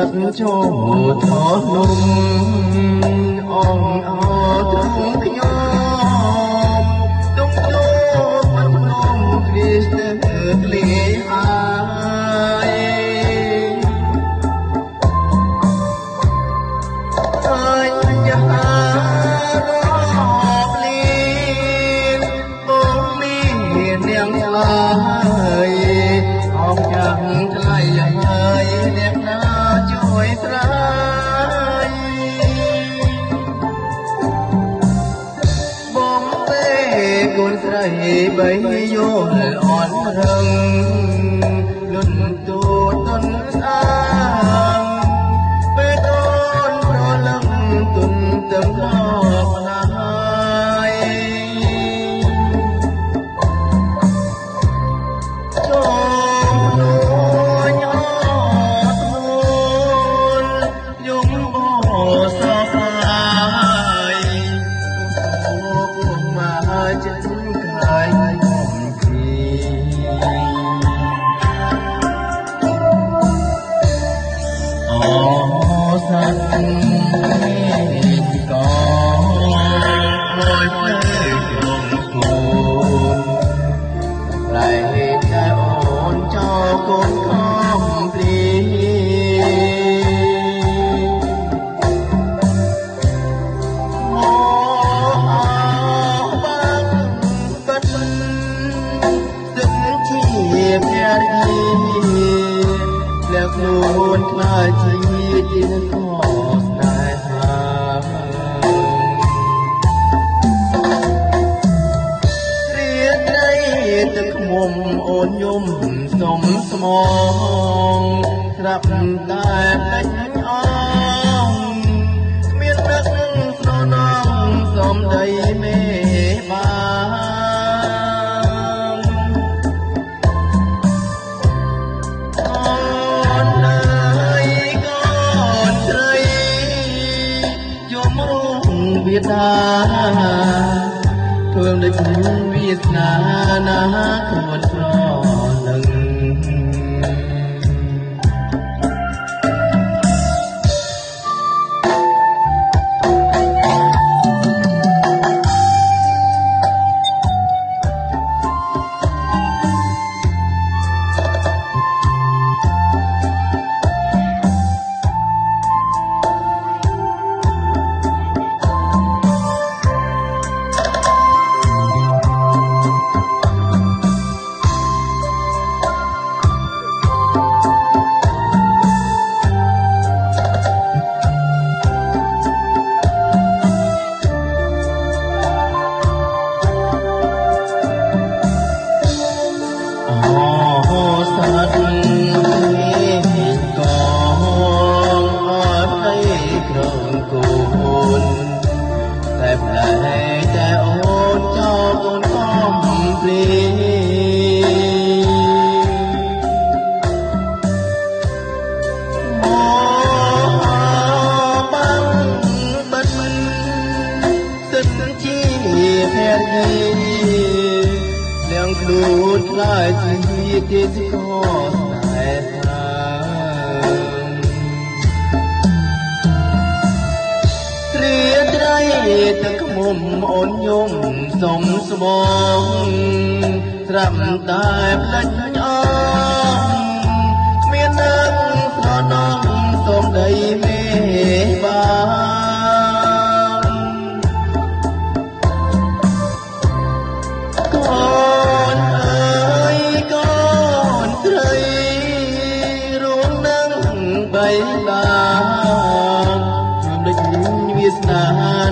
ទឹកចូលថោលំអងអរទ្រង់ខ្ញុំទុកចូលមិននំគ្រីស្ទើក្លីហើយអើយយ៉ារកលីបងមាននាងឆ្លើយអងចាំថ្លៃហើយអ្នកណាជួយស្រ័យបងទេកូនស្រីបីយល់អន់រឹងលុនទូតនស្អាងពេលកូនប្រលឹងទុនទឹកមកណាយខ្លួនខ្លាចជាខោស្នេហារៀននៃទឹកឃ្មុំអូនយំសុំស្មងស្រាប់តែផ្លេចអងគ្មានទឹកស្រណងសំដីមេបាវាតាធ្វើដូចវាសនាណាខ្លួនស្រលឹងแต่โอนเจ้าโอนก้อมปลีมอบังบันสึกที่แพ้ดีเลี้ยงครูดลายชีวิตที่ก็สายทางเรียนได้ទឹកមុំអូនយំសុំស្មងត្រាប់តែផ្លេចអងមាននឹងស្រណងសុំដីមេបាកូនអើយកូនស្រីរួមនឹងបីតាខ្ញុំដូចវាស្នា